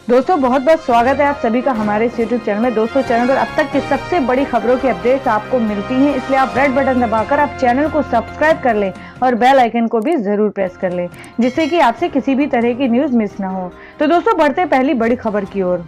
दोस्तों बहुत बहुत स्वागत है आप सभी का हमारे इस YouTube चैनल में। दोस्तों चैनल पर अब तक की सबसे बड़ी खबरों की अपडेट्स आपको मिलती हैं, इसलिए आप रेड बटन दबाकर आप चैनल को सब्सक्राइब कर लें और बेल आइकन को भी जरूर प्रेस कर लें, जिससे कि आपसे किसी भी तरह की न्यूज मिस ना हो। तो दोस्तों बढ़ते पहली बड़ी खबर की ओर।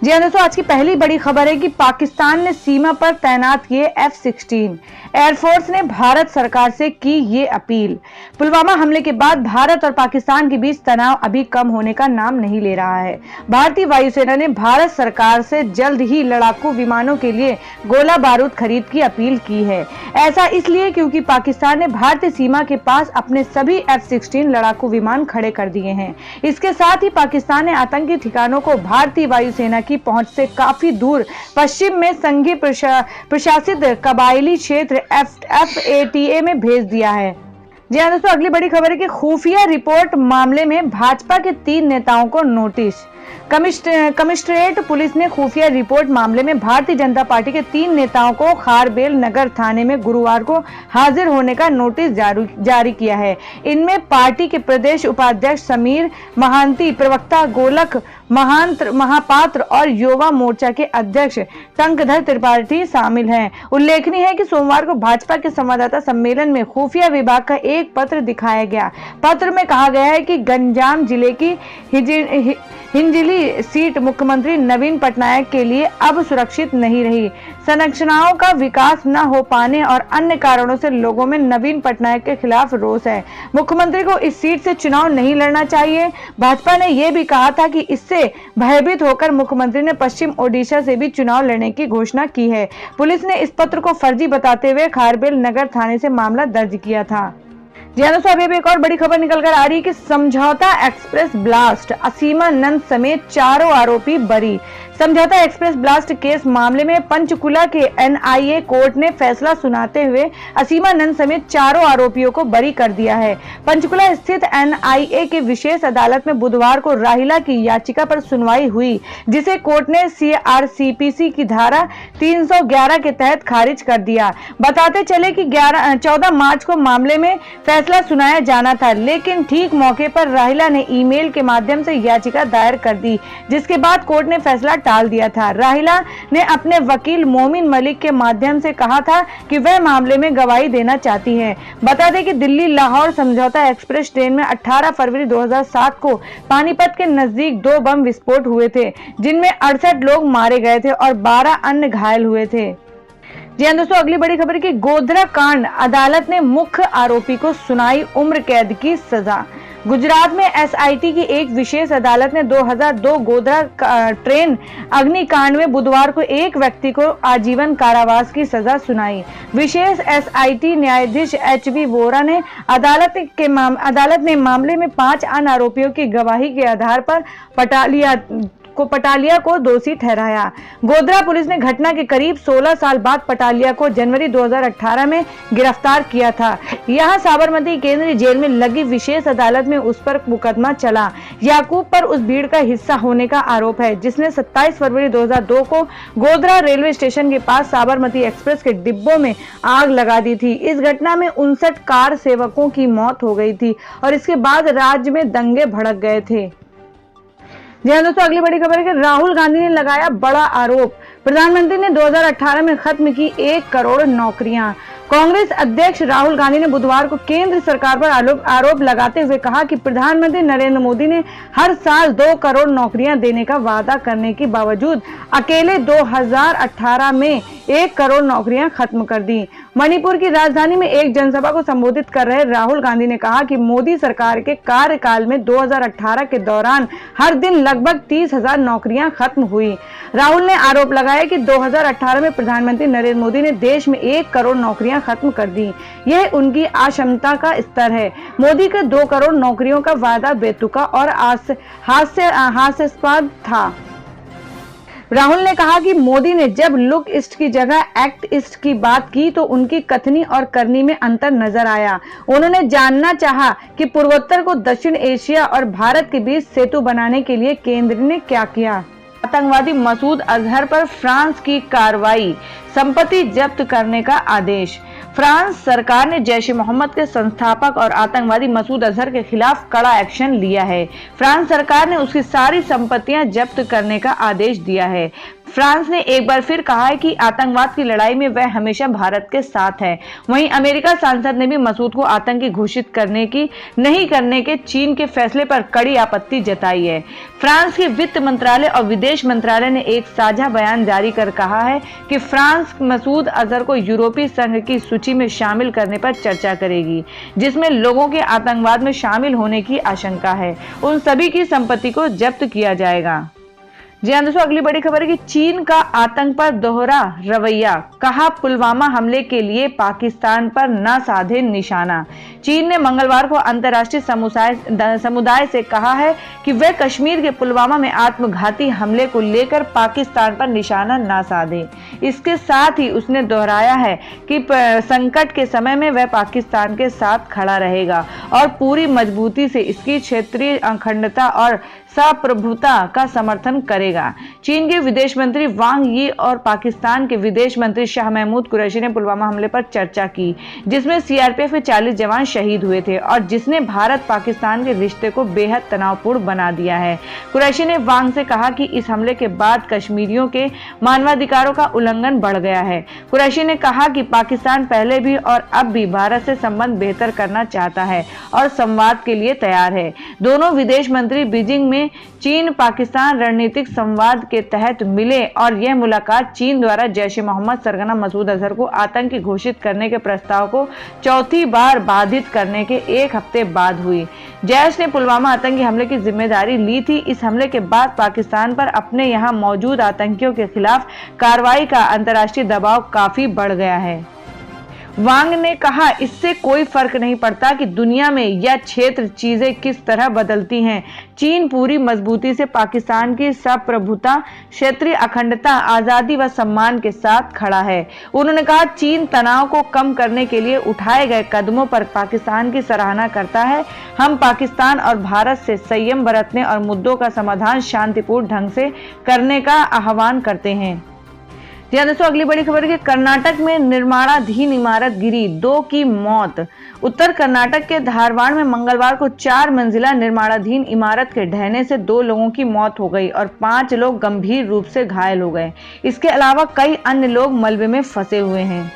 जी हाँ दोस्तों, आज की पहली बड़ी खबर है कि पाकिस्तान ने सीमा पर तैनात किए F-16। एयरफोर्स ने भारत सरकार से की ये अपील। पुलवामा हमले के बाद भारत और पाकिस्तान के बीच तनाव अभी कम होने का नाम नहीं ले रहा है। भारतीय वायुसेना ने भारत सरकार से जल्द ही लड़ाकू विमानों के लिए गोला बारूद खरीद की अपील की है। ऐसा इसलिए क्योंकि पाकिस्तान ने भारतीय सीमा के पास अपने सभी F-16 लड़ाकू विमान खड़े कर दिए हैं। इसके साथ ही पाकिस्तान ने आतंकी ठिकानों को भारतीय वायुसेना की पहुंच से काफी दूर पश्चिम में संघीय प्रशासित कबायली क्षेत्र FATA में भेज दिया है। जी हाँ दोस्तों, अगली बड़ी खबर है कि खुफिया रिपोर्ट मामले में भाजपा के 3 नेताओं को नोटिस। कमिश्नरेट पुलिस ने खुफिया रिपोर्ट मामले में भारतीय जनता पार्टी के 3 नेताओं को खारबेल नगर थाने में गुरुवार को हाजिर होने का नोटिस जारी किया है। इनमें पार्टी के प्रदेश उपाध्यक्ष समीर महांती, प्रवक्ता गोलक महापात्र और युवा मोर्चा के अध्यक्ष टंकधर त्रिपाठी शामिल हैं। उल्लेखनीय है कि सोमवार को भाजपा के संवाददाता सम्मेलन में खुफिया विभाग का एक पत्र दिखाया गया। पत्र में कहा गया है कि गंजाम जिले की हिंजली सीट मुख्यमंत्री नवीन पटनायक के लिए अब सुरक्षित नहीं रही। संरचनाओं का विकास न हो पाने और अन्य कारणों से लोगों में नवीन पटनायक के खिलाफ रोष है। मुख्यमंत्री को इस सीट से चुनाव नहीं लड़ना चाहिए। भाजपा ने यह भी कहा था कि इससे भयभीत होकर मुख्यमंत्री ने पश्चिम ओडिशा से भी चुनाव लड़ने की घोषणा की है। पुलिस ने इस पत्र को फर्जी बताते हुए खारबेल नगर थाने से मामला दर्ज किया था। जी हाँ दोस्तों, अभी एक और बड़ी खबर निकल कर आ रही है कि समझौता एक्सप्रेस ब्लास्ट, असीमा नंद समेत 4 आरोपी बरी। समझौता एक्सप्रेस ब्लास्ट केस मामले में पंचकुला के NIA कोर्ट ने फैसला सुनाते हुए असीमा नंद समेत 4 आरोपियों को बरी कर दिया है। पंचकुला स्थित NIA के विशेष अदालत में बुधवार को राहिला की याचिका पर सुनवाई हुई, जिसे कोर्ट ने CRCPC की धारा 311 के तहत खारिज कर दिया। बताते चले कि 14 मार्च को मामले में फैसला सुनाया जाना था, लेकिन ठीक मौके पर राहिला ने ईमेल के माध्यम से याचिका दायर कर दी, जिसके बाद कोर्ट ने फैसला टाल दिया था। राहिला ने अपने वकील मोमिन मलिक के माध्यम से कहा था कि वह मामले में गवाही देना चाहती है। बता दें कि दिल्ली लाहौर समझौता एक्सप्रेस ट्रेन में 18 फरवरी 2007 को पानीपत के नजदीक 2 बम विस्फोट हुए थे, जिनमें 68 लोग मारे गए थे और 12 अन्य घायल हुए थे। जी हाँ दोस्तों, अगली बड़ी खबर है कि गोधरा कांड, अदालत ने मुख्य आरोपी को सुनाई उम्र कैद की सजा। गुजरात में SIT की एक विशेष अदालत ने 2002 गोधरा ट्रेन अग्निकांड में बुधवार को एक व्यक्ति को आजीवन कारावास की सजा सुनाई। विशेष SIT न्यायाधीश HV वोरा ने अदालत ने मामले में 5 अन्य आरोपियों की गवाही के आधार पर पटालिया को दोषी ठहराया। गोधरा पुलिस ने घटना के करीब 16 साल बाद पटालिया को जनवरी 2018 में गिरफ्तार किया था। यहां साबरमती केंद्रीय जेल में लगी विशेष अदालत में उस पर मुकदमा चला। याकूब पर उस भीड़ का हिस्सा होने का आरोप है, जिसने 27 फरवरी 2002 को गोधरा रेलवे स्टेशन के पास साबरमती एक्सप्रेस के डिब्बों में आग लगा दी थी। इस घटना में 59 कार सेवकों की मौत हो गई थी और इसके बाद राज्य में दंगे भड़क गए थे। जी हाँ दोस्तों, अगली बड़ी खबर है कि राहुल गांधी ने लगाया बड़ा आरोप। प्रधानमंत्री ने 2018 में खत्म की 1 करोड़ नौकरियां। कांग्रेस अध्यक्ष राहुल गांधी ने बुधवार को केंद्र सरकार पर आरोप लगाते हुए कहा कि प्रधानमंत्री नरेंद्र मोदी ने हर साल 2 करोड़ नौकरियां देने का वादा करने के बावजूद अकेले 2018 में 1 करोड़ नौकरियां खत्म कर दी। मणिपुर की राजधानी में एक जनसभा को संबोधित कर रहे राहुल गांधी ने कहा कि मोदी सरकार के कार्यकाल में 2018 के दौरान हर दिन लगभग 30,000 नौकरियां खत्म हुई। राहुल ने आरोप लगाया कि 2018 में प्रधानमंत्री नरेंद्र मोदी ने देश में 1 करोड़ नौकरियां खत्म कर दी। यह उनकी अक्षमता का स्तर है। मोदी का 2 करोड़ नौकरियों का वादा बेतुका और हास्यास्पद था। राहुल ने कहा कि मोदी ने जब लुक ईस्ट की जगह एक्ट ईस्ट की बात की तो उनकी कथनी और करनी में अंतर नजर आया। उन्होंने जानना चाहा कि पूर्वोत्तर को दक्षिण एशिया और भारत के बीच सेतु बनाने के लिए केंद्र ने क्या किया। आतंकवादी मसूद अजहर पर फ्रांस की कार्रवाई, संपत्ति जब्त करने का आदेश। फ्रांस सरकार ने जैश-ए-मोहम्मद के संस्थापक और आतंकवादी मसूद अजहर के खिलाफ कड़ा एक्शन लिया है। फ्रांस सरकार ने उसकी सारी संपत्तियां जब्त करने का आदेश दिया है। फ्रांस ने एक बार फिर कहा है कि आतंकवाद की लड़ाई में वह हमेशा भारत के साथ है। वहीं अमेरिका सांसद ने भी मसूद को आतंकी घोषित नहीं करने के चीन के फैसले पर कड़ी आपत्ति जताई है। फ्रांस के वित्त मंत्रालय और विदेश मंत्रालय ने एक साझा बयान जारी कर कहा है कि फ्रांस मसूद अजहर को यूरोपीय संघ की सूची में शामिल करने पर चर्चा करेगी, जिसमें लोगों के आतंकवाद में शामिल होने की आशंका है। उन सभी की संपत्ति को जब्त किया जाएगा। जी हाँ दोस्तों, अगली बड़ी खबर है कि चीन का आतंक पर दोहरा रवैया, कहा पुलवामा हमले के लिए पाकिस्तान पर न साधे निशाना। चीन ने मंगलवार को अंतर्राष्ट्रीय समुदाय से कहा है कि वह कश्मीर के पुलवामा में आत्मघाती हमले को लेकर पाकिस्तान पर निशाना न साधे। इसके साथ ही उसने दोहराया है कि संकट के समय में वह पाकिस्तान के साथ खड़ा रहेगा और पूरी मजबूती से इसकी क्षेत्रीय अखंडता और संप्रभुता का समर्थन करेगा। चीन के विदेश मंत्री वांग यी और पाकिस्तान के विदेश मंत्री शाह महमूद कुरैशी ने पुलवामा हमले पर चर्चा की, जिसमें सीआरपीएफ के 40 जवान शहीद हुए थे और जिसने भारत पाकिस्तान के रिश्ते को बेहद तनावपूर्ण बना दिया है। कुरैशी ने वांग से कहा कि इस हमले के बाद कश्मीरियों के मानवाधिकारों का उल्लंघन बढ़ गया है। कुरैशी ने कहा कि पाकिस्तान पहले भी और अब भी भारत से संबंध बेहतर करना चाहता है और संवाद के लिए तैयार है। दोनों विदेश मंत्री बीजिंग में चीन पाकिस्तान रणनीतिक संवाद के तहत मिले और यह मुलाकात चीन द्वारा जैश-ए-मोहम्मद सरगना मसूद अजहर को आतंकी घोषित करने के प्रस्ताव को चौथी बार बाधित करने के एक हफ्ते बाद हुई। जैश ने पुलवामा आतंकी हमले की जिम्मेदारी ली थी। इस हमले के बाद पाकिस्तान पर अपने यहाँ मौजूद आतंकियों के खिलाफ कार्रवाई का अंतर्राष्ट्रीय दबाव काफी बढ़ गया है। वांग ने कहा, इससे कोई फर्क नहीं पड़ता कि दुनिया में या क्षेत्र चीजें किस तरह बदलती हैं। चीन पूरी मजबूती से पाकिस्तान की संप्रभुता, क्षेत्रीय अखंडता, आजादी व सम्मान के साथ खड़ा है। उन्होंने कहा, चीन तनाव को कम करने के लिए उठाए गए कदमों पर पाकिस्तान की सराहना करता है। हम पाकिस्तान और भारत से संयम बरतने और मुद्दों का समाधान शांतिपूर्ण ढंग से करने का आह्वान करते हैं। दोस्तों, अगली बड़ी खबर है कि कर्नाटक में निर्माणाधीन इमारत गिरी, 2 की मौत। उत्तर कर्नाटक के धारवाड़ में मंगलवार को 4 मंजिला निर्माणाधीन इमारत के ढहने से 2 लोगों की मौत हो गई और 5 लोग गंभीर रूप से घायल हो गए। इसके अलावा कई अन्य लोग मलबे में फंसे हुए हैं।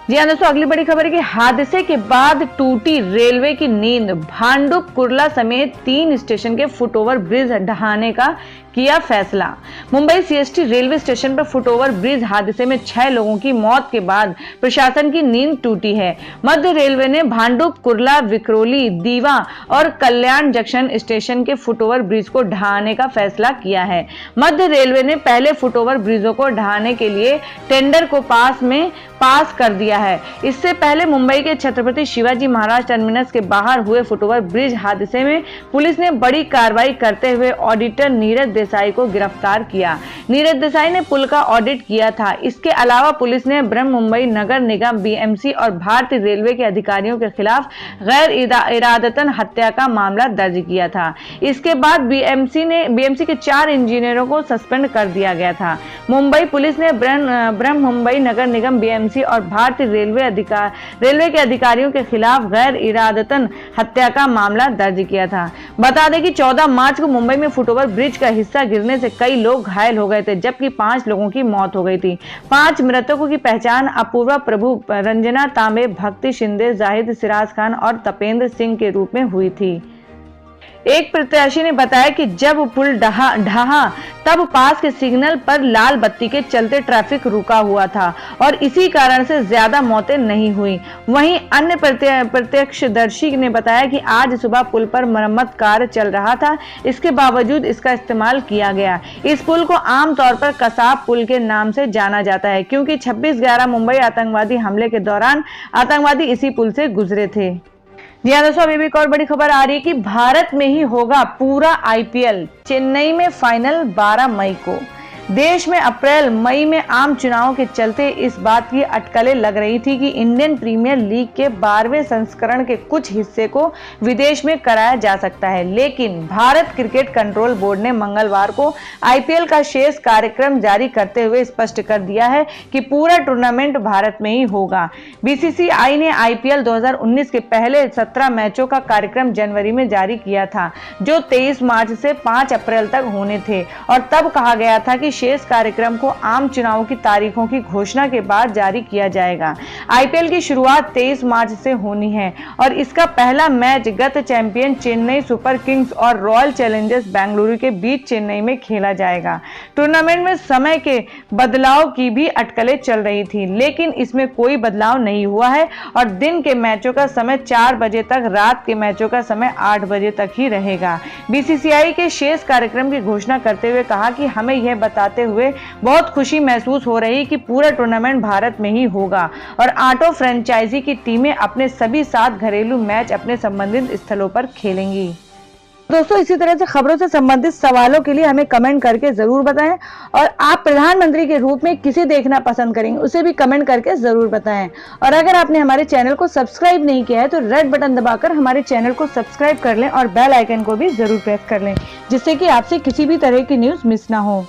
जी हाँ दोस्तों, अगली बड़ी खबर है कि हादसे के बाद टूटी रेलवे की नींद, भांडुप कुर्ला समेत 3 स्टेशन के फुटओवर ब्रिज ढहाने का किया फैसला। मुंबई सीएसटी रेलवे स्टेशन पर फुटओवर ब्रिज हादसे में 6 लोगों की मौत के बाद प्रशासन की नींद टूटी है। मध्य रेलवे ने भांडुप, कुर्ला, विक्रोली, दीवा और कल्याण जंक्शन स्टेशन के फुटओवर ब्रिज को ढहाने का फैसला किया है। मध्य रेलवे ने पहले फुटओवर ब्रिजों को ढहाने के लिए टेंडर को पास कर दिया है। इससे पहले मुंबई के छत्रपति शिवाजी महाराज टर्मिनस के बाहर हुए फुटओवर ब्रिज हादसे में पुलिस ने बड़ी कार्रवाई करते हुए ऑडिटर नीरज देसाई को गिरफ्तार किया। नीरज देसाई ने पुल का ऑडिट किया था। इसके अलावा पुलिस ने बृहन मुंबई नगर निगम बीएमसी और भारतीय रेलवे के अधिकारियों के खिलाफ गैर इरादतन हत्या का मामला दर्ज किया था। इसके बाद बीएमसी के 4 इंजीनियरों को सस्पेंड कर दिया गया था। मुंबई पुलिस ने बृहन मुंबई नगर निगम बीएमसी और भारतीय रेलवे के अधिकारियों के खिलाफ गैर इरादतन हत्या का मामला दर्ज किया था। बता दें कि 14 मार्च को मुंबई में फुटओवर ब्रिज का हिस्सा गिरने से कई लोग घायल हो गए थे, जबकि 5 लोगों की मौत हो गई थी। 5 मृतकों की पहचान अपूर्वा प्रभु, रंजना तांबे, भक्ति शिंदे, जाहिद सिराज खान और तपेंद्र सिंह के रूप में हुई थी। एक प्रत्याशी ने बताया कि जब पुल ढहा तब पास के सिग्नल पर लाल बत्ती के चलते ट्रैफिक रुका हुआ था और इसी कारण से ज्यादा मौतें नहीं हुई। वहीं अन्य प्रत्यक्षदर्शी ने बताया कि आज सुबह पुल पर मरम्मत कार्य चल रहा था, इसके बावजूद इसका इस्तेमाल किया गया। इस पुल को आमतौर पर कसाब पुल के नाम से जाना जाता है, क्योंकि 26/11 मुंबई आतंकवादी हमले के दौरान आतंकवादी इसी पुल से गुजरे थे। जी हाँ दोस्तों, अभी भी एक और बड़ी खबर आ रही है कि भारत में ही होगा पूरा आईपीएल, चेन्नई में फाइनल 12 मई को। देश में अप्रैल मई में आम चुनाव के चलते इस बात की अटकलें लग रही थी कि इंडियन प्रीमियर लीग के 12वें संस्करण के कुछ हिस्से को विदेश में कराया जा सकता है, लेकिन भारत क्रिकेट कंट्रोल बोर्ड ने मंगलवार को आईपीएल का शेष कार्यक्रम जारी करते हुए स्पष्ट कर दिया है कि पूरा टूर्नामेंट भारत में ही होगा। बीसीसीआई ने आईपीएल 2019 के पहले 17 मैचों का कार्यक्रम जनवरी में जारी किया था, जो 23 मार्च से 5 अप्रैल तक होने थे, और तब कहा गया था कि शेष कार्यक्रम को आम चुनाव की तारीखों की घोषणा के बाद जारी किया जाएगा। आईपीएल की शुरुआत 23 मार्च से होनी है और इसका पहला मैच गत चैंपियन चेन्नई सुपर किंग्स और रॉयल चैलेंजर्स बेंगलुरु के बीच चेन्नई में खेला जाएगा। टूर्नामेंट में समय के बदलाव की भी अटकलें चल रही थी, लेकिन इसमें कोई बदलाव नहीं हुआ है और दिन के मैचों का समय 4 बजे तक, रात के मैचों का समय 8 बजे तक ही रहेगा। बीसीसीआई के शेष कार्यक्रम की घोषणा करते हुए कहा कि हमें यह बताते हुए बहुत खुशी महसूस हो रही कि पूरा टूर्नामेंट भारत में ही होगा और 8 फ्रेंचाइजी की टीमें अपने सभी 7 घरेलू मैच अपने संबंधित स्थलों पर खेलेंगी। दोस्तों, इसी तरह से खबरों से संबंधित सवालों के लिए हमें कमेंट करके जरूर बताएं और आप प्रधानमंत्री के रूप में किसे देखना पसंद करेंगे उसे भी कमेंट करके जरूर बताएं। और अगर आपने हमारे चैनल को सब्सक्राइब नहीं किया है तो रेड बटन दबाकर हमारे चैनल को सब्सक्राइब कर लें और बेल आइकन को भी जरूर प्रेस कर लें, जिससे कि आपसे किसी भी तरह की न्यूज मिस ना हो।